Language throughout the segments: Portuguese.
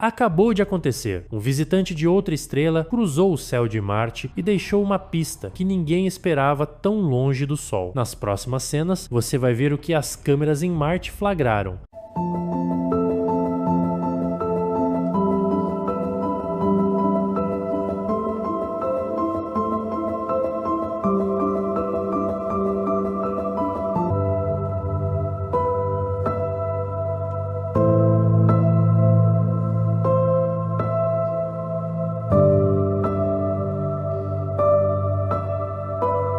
Acabou de acontecer. Um visitante de outra estrela cruzou o céu de Marte e deixou uma pista que ninguém esperava tão longe do Sol. Nas próximas cenas, você vai ver o que as câmeras em Marte flagraram.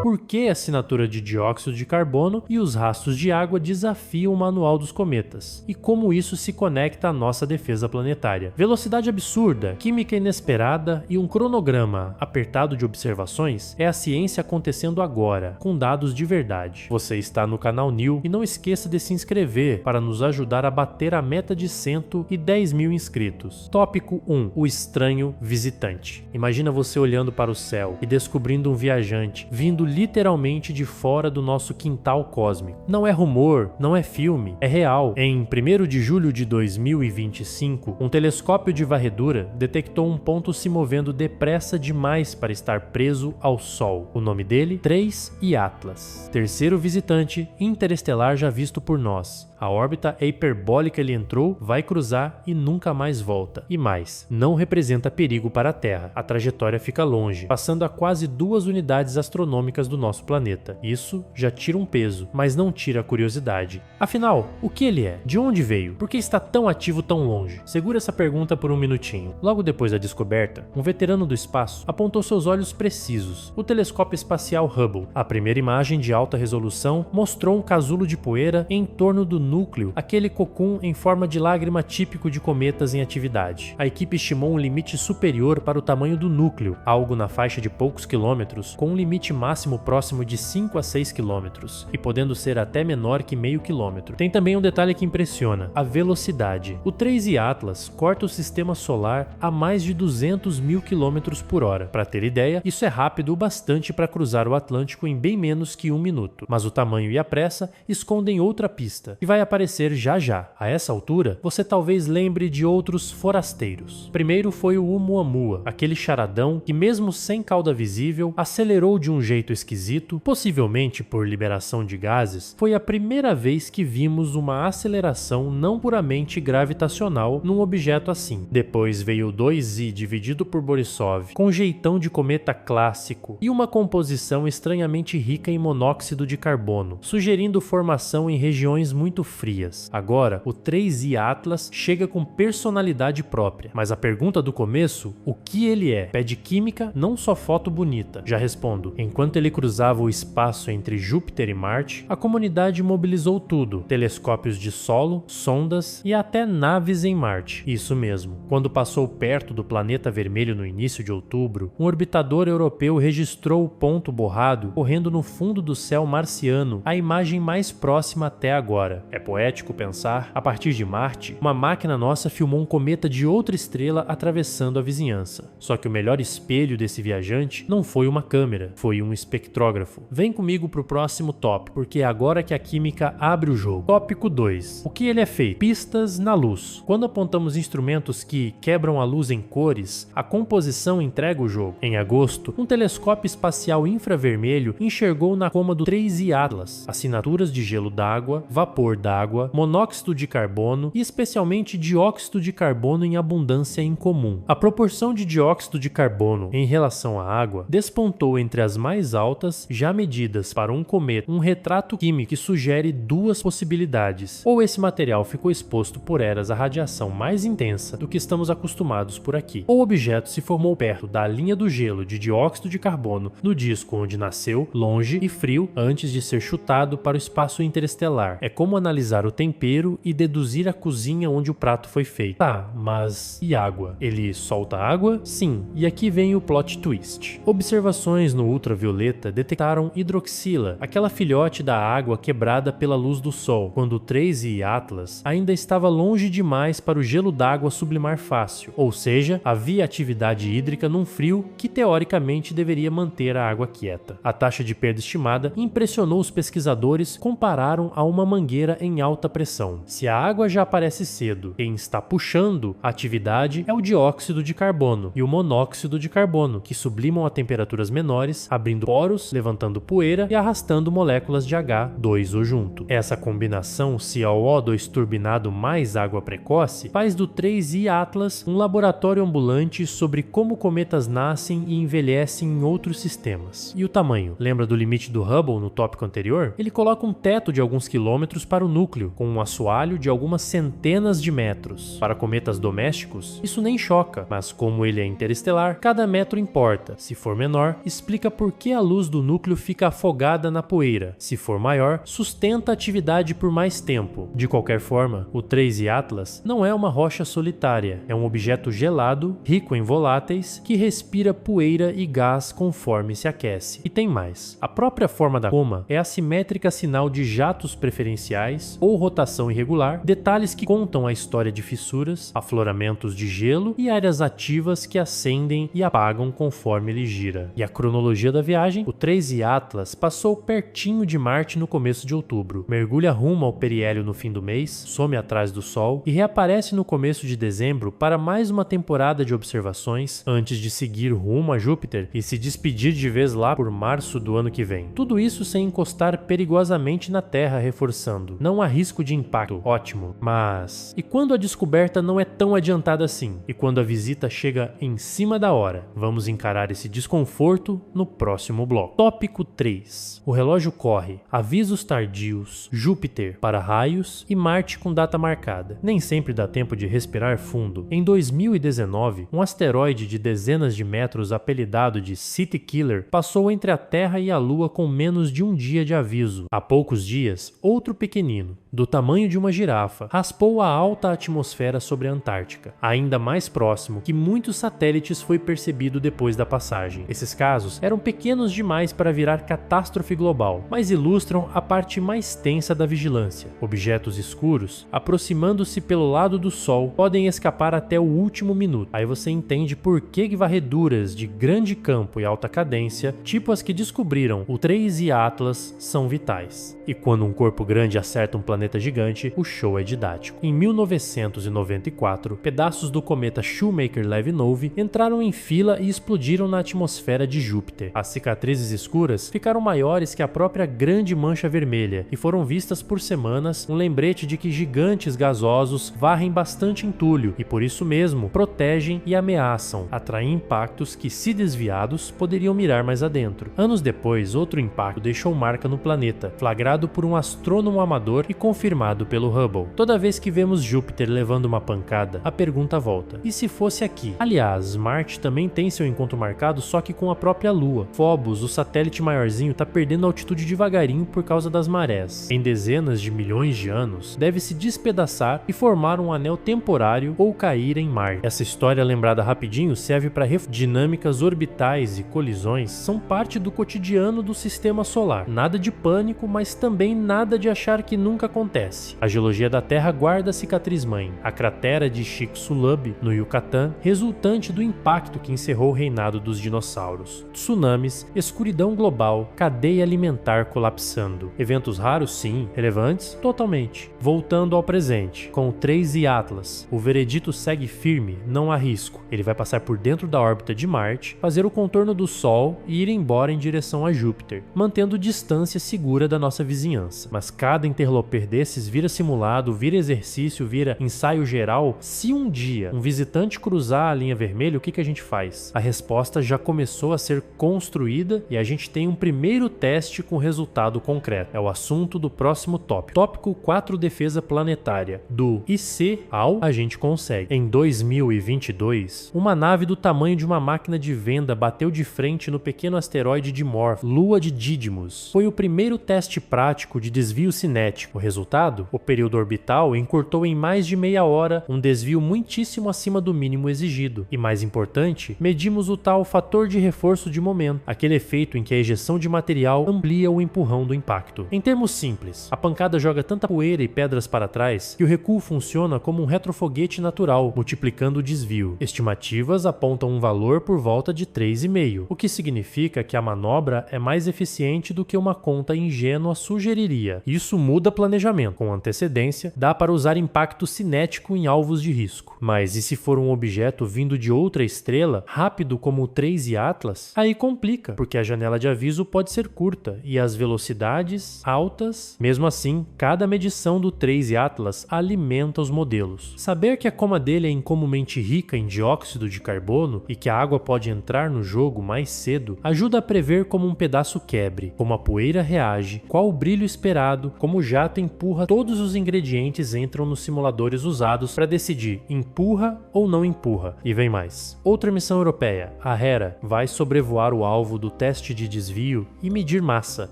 Por que a assinatura de dióxido de carbono e os rastros de água desafiam o manual dos cometas? E como isso se conecta à nossa defesa planetária? Velocidade absurda, química inesperada e um cronograma apertado de observações é a ciência acontecendo agora, com dados de verdade. Você está no canal New e não esqueça de se inscrever para nos ajudar a bater a meta de 110 mil inscritos. Tópico 1. O estranho visitante. Imagina você olhando para o céu e descobrindo um viajante vindo literalmente de fora do nosso quintal cósmico. Não é rumor, não é filme, é real. Em 1º de julho de 2025, um telescópio de varredura detectou um ponto se movendo depressa demais para estar preso ao Sol. O nome dele? 3I Atlas. Terceiro visitante interestelar já visto por nós. A órbita hiperbólica ele entrou, vai cruzar e nunca mais volta. E mais, não representa perigo para a Terra. A trajetória fica longe, passando a quase 2 unidades astronômicas do nosso planeta. Isso já tira um peso, mas não tira a curiosidade. Afinal, o que ele é? De onde veio? Por que está tão ativo tão longe? Segura essa pergunta por um minutinho. Logo depois da descoberta, um veterano do espaço apontou seus olhos precisos. O telescópio espacial Hubble. A primeira imagem de alta resolução mostrou um casulo de poeira em torno do núcleo, aquele cocum em forma de lágrima típico de cometas em atividade. A equipe estimou um limite superior para o tamanho do núcleo, algo na faixa de poucos quilômetros, com um limite máximo próximo de 5 a 6 quilômetros, e podendo ser até menor que meio quilômetro. Tem também um detalhe que impressiona, a velocidade. O 3I Atlas corta o sistema solar a mais de 200 mil quilômetros por hora. Para ter ideia, isso é rápido o bastante para cruzar o Atlântico em bem menos que 1 minuto. Mas o tamanho e a pressa escondem outra pista, que vai aparecer já já. A essa altura, você talvez lembre de outros forasteiros. Primeiro foi o Oumuamua, aquele charadão que mesmo sem cauda visível, acelerou de um jeito esquisito, possivelmente por liberação de gases. Foi a primeira vez que vimos uma aceleração não puramente gravitacional num objeto assim. Depois veio o 2I dividido por Borisov, com jeitão de cometa clássico e uma composição estranhamente rica em monóxido de carbono, sugerindo formação em regiões muito frias. Agora, o 3I Atlas chega com personalidade própria. Mas a pergunta do começo, o que ele é? Pede química, não só foto bonita. Já respondo. Enquanto ele cruzava o espaço entre Júpiter e Marte, a comunidade mobilizou tudo. Telescópios de solo, sondas e até naves em Marte. Isso mesmo. Quando passou perto do planeta vermelho no início de outubro, um orbitador europeu registrou o ponto borrado correndo no fundo do céu marciano, a imagem mais próxima até agora. É poético pensar, a partir de Marte, uma máquina nossa filmou um cometa de outra estrela atravessando a vizinhança. Só que o melhor espelho desse viajante não foi uma câmera, foi um espectrógrafo. Vem comigo pro próximo tópico, porque é agora que a química abre o jogo. Tópico 2. O que ele é feito? Pistas na luz. Quando apontamos instrumentos que quebram a luz em cores, a composição entrega o jogo. Em agosto, um telescópio espacial infravermelho enxergou na coma do 3I Atlas assinaturas de gelo d'água, vapor d'água, monóxido de carbono e especialmente dióxido de carbono em abundância incomum. A proporção de dióxido de carbono em relação à água despontou entre as mais altas já medidas para um cometa, um retrato químico que sugere 2 possibilidades. Ou esse material ficou exposto por eras à radiação mais intensa do que estamos acostumados por aqui, ou o objeto se formou perto da linha do gelo de dióxido de carbono no disco onde nasceu, longe e frio antes de ser chutado para o espaço interestelar. É como analisar o tempero e deduzir a cozinha onde o prato foi feito. Tá, mas e água? Ele solta água? Sim, e aqui vem o plot twist. Observações no ultravioleta detectaram hidroxila, aquela filhote da água quebrada pela luz do sol, quando o 3I Atlas ainda estava longe demais para o gelo d'água sublimar fácil, ou seja, havia atividade hídrica num frio que teoricamente deveria manter a água quieta. A taxa de perda estimada impressionou os pesquisadores, compararam a uma mangueira em alta pressão. Se a água já aparece cedo, quem está puxando a atividade é o dióxido de carbono e o monóxido de carbono, que sublimam a temperaturas menores, abrindo poros, levantando poeira e arrastando moléculas de H2O junto. Essa combinação CO2 turbinado mais água precoce faz do 3I Atlas um laboratório ambulante sobre como cometas nascem e envelhecem em outros sistemas. E o tamanho? Lembra do limite do Hubble no tópico anterior? Ele coloca um teto de alguns quilômetros para o núcleo, com um assoalho de algumas centenas de metros. Para cometas domésticos, isso nem choca, mas como ele é interestelar, cada metro importa. Se for menor, explica por que a luz do núcleo fica afogada na poeira. Se for maior, sustenta a atividade por mais tempo. De qualquer forma, o 3I Atlas não é uma rocha solitária, é um objeto gelado, rico em voláteis, que respira poeira e gás conforme se aquece. E tem mais. A própria forma da coma é assimétrica, sinal de jatos preferenciais ou rotação irregular, detalhes que contam a história de fissuras, afloramentos de gelo e áreas ativas que acendem e apagam conforme ele gira. E a cronologia da viagem? O 3I Atlas passou pertinho de Marte no começo de outubro, mergulha rumo ao periélio no fim do mês, some atrás do Sol e reaparece no começo de dezembro para mais uma temporada de observações antes de seguir rumo a Júpiter e se despedir de vez lá por março do ano que vem. Tudo isso sem encostar perigosamente na Terra, reforçando: não há risco de impacto. Ótimo. Mas e quando a descoberta não é tão adiantada assim? E quando a visita chega em cima da hora? Vamos encarar esse desconforto no próximo bloco. Tópico 3. O relógio corre. Avisos tardios, Júpiter para raios e Marte com data marcada. Nem sempre dá tempo de respirar fundo. Em 2019, um asteroide de dezenas de metros apelidado de City Killer passou entre a Terra e a Lua com menos de um dia de aviso. Há poucos dias, outro pequenino, do tamanho de uma girafa, raspou a alta atmosfera sobre a Antártica. Ainda mais próximo que muitos satélites foi percebido depois da passagem. Esses casos eram pequenos demais para virar catástrofe global, mas ilustram a parte mais tensa da vigilância. Objetos escuros, aproximando-se pelo lado do Sol, podem escapar até o último minuto. Aí você entende por que varreduras de grande campo e alta cadência, tipo as que descobriram o 3I Atlas, são vitais. E quando um corpo grande acerta um planeta gigante, o show é didático. Em 1994, pedaços do cometa Shoemaker-Levy-Nove entraram em fila e explodiram na atmosfera de Júpiter. As cicatrizes escuras ficaram maiores que a própria grande mancha vermelha e foram vistas por semanas, um lembrete de que gigantes gasosos varrem bastante entulho e por isso mesmo protegem e ameaçam atrair impactos que, se desviados, poderiam mirar mais adentro. Anos depois, outro impacto deixou marca no planeta, flagrado por um astrônomo amador e confirmado pelo Hubble. Toda vez que vemos Júpiter levando uma pancada, a pergunta volta: e se fosse aqui? Aliás, Marte também tem seu encontro marcado, só que com a própria Lua. Phobos, o satélite maiorzinho, está perdendo altitude devagarinho por causa das marés. Em dezenas de milhões de anos, deve se despedaçar e formar um anel temporário ou cair em Marte. Essa história, lembrada rapidinho, serve para dinâmicas orbitais e colisões são parte do cotidiano do sistema solar. Nada de pânico, mas também nada de achar que nunca acontece. A geologia da Terra guarda a cicatriz-mãe, a cratera de Chicxulub, no Yucatán, resultante do impacto que encerrou o reinado dos dinossauros. Tsunamis, escuridão global, cadeia alimentar colapsando. Eventos raros, sim. Relevantes? Totalmente. Voltando ao presente, com o 3I Atlas, o veredito segue firme, não há risco. Ele vai passar por dentro da órbita de Marte, fazer o contorno do Sol e ir embora em direção a Júpiter, mantendo distância segura da nossa vizinhança. Mas cada interloper desses vira simulado, vira exercício, vira ensaio geral. Se um dia um visitante cruzar a linha vermelha, o que a gente faz? A resposta já começou a ser construída e a gente tem um primeiro teste com resultado concreto. É o assunto do próximo tópico. Tópico 4, defesa planetária. Do IC ao a gente consegue. Em 2022, uma nave do tamanho de uma máquina de venda bateu de frente no pequeno asteroide Dimorph, lua de Didymos. Foi o primeiro teste prático de desvio cinético. O resultado? O período orbital encurtou em mais de meia hora, um desvio muitíssimo acima do mínimo exigido. E mais importante, medimos o tal fator de reforço de momento, aquele efeito em que a ejeção de material amplia o empurrão do impacto. Em termos simples, a pancada joga tanta poeira e pedras para trás que o recuo funciona como um retrofoguete natural, multiplicando o desvio. Estimativas apontam um valor por volta de 3,5, o que significa que a manobra é mais eficiente do que uma conta ingênua sugeriria. Isso muda muda planejamento. Com antecedência, dá para usar impacto cinético em alvos de risco. Mas e se for um objeto vindo de outra estrela, rápido como o 3 e Atlas? Aí complica, porque a janela de aviso pode ser curta e as velocidades altas. Mesmo assim, cada medição do 3 e Atlas alimenta os modelos. Saber que a coma dele é incomumente rica em dióxido de carbono e que a água pode entrar no jogo mais cedo ajuda a prever como um pedaço quebre, como a poeira reage, qual o brilho esperado, como o jato empurra. Todos os ingredientes entram nos simuladores usados para decidir empurra ou não empurra. E vem mais. Outra missão europeia, a Hera, vai sobrevoar o alvo do teste de desvio e medir massa,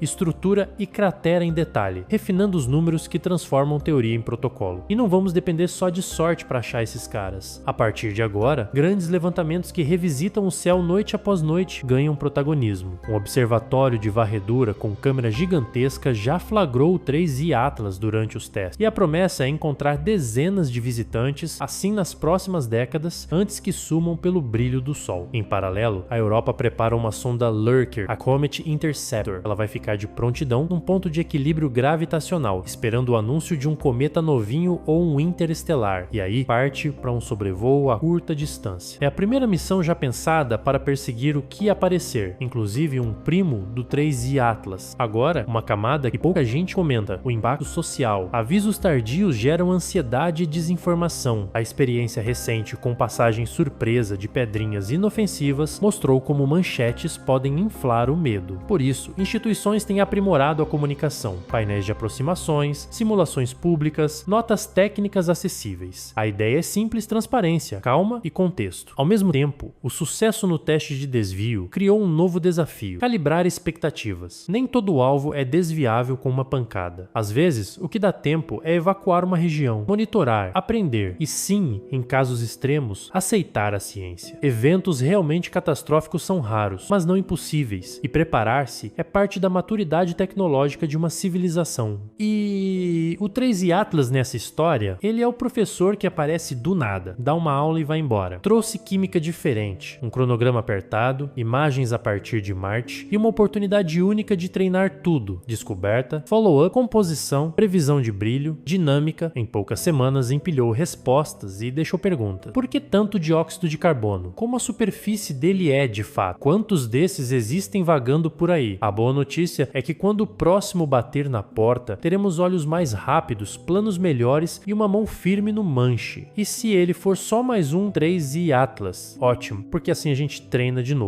estrutura e cratera em detalhe, refinando os números que transformam teoria em protocolo. E não vamos depender só de sorte para achar esses caras. A partir de agora, grandes levantamentos que revisitam o céu noite após noite ganham protagonismo. Um observatório de varredura com câmera gigantesca já flagrou o 3i Atlas durante os testes. E a promessa é encontrar dezenas de visitantes assim nas próximas décadas, antes que sumam pelo brilho do Sol. Em paralelo, a Europa prepara uma sonda Lurker, a Comet Interceptor. Ela vai ficar de prontidão num ponto de equilíbrio gravitacional, esperando o anúncio de um cometa novinho ou um interestelar, e aí parte para um sobrevoo a curta distância. É a primeira missão já pensada para perseguir o que aparecer, inclusive um primo do 3i Atlas. Agora, uma camada que pouca gente comenta, o impacto social. Avisos tardios geram ansiedade e desinformação. A experiência recente com passagem surpresa de pedrinhas inofensivas mostrou como manchetes podem inflar o medo. Por isso, instituições têm aprimorado a comunicação, painéis de aproximações, simulações públicas, notas técnicas acessíveis. A ideia é simples transparência, calma e contexto. Ao mesmo tempo, o sucesso no teste de desvio criou um novo desafio: calibrar expectativas. Nem todo alvo é desviável com uma pancada. Às vezes, o que dá tempo é evacuar uma região, monitorar, aprender e sim, em casos extremos, aceitar a ciência. Eventos realmente catastróficos são raros, mas não impossíveis, e preparar-se é parte da maturidade tecnológica de uma civilização. E o 3i Atlas nessa história, ele é o professor que aparece do nada, dá uma aula e vai embora. Trouxe química diferente, um cronograma apertado, imagens a partir de Marte e uma oportunidade única de treinar tudo: descoberta, follow-up, composição, previsão de brilho, dinâmica. Em poucas semanas empilhou respostas e deixou perguntas. Por que tanto dióxido de carbono? Como a superfície dele é de fato? Quantos desses existem vagando por aí? A boa notícia é que quando o próximo bater na porta, teremos olhos mais rápidos, planos melhores e uma mão firme no manche. E se ele for só mais um 3i Atlas? Ótimo, porque assim a gente treina de novo.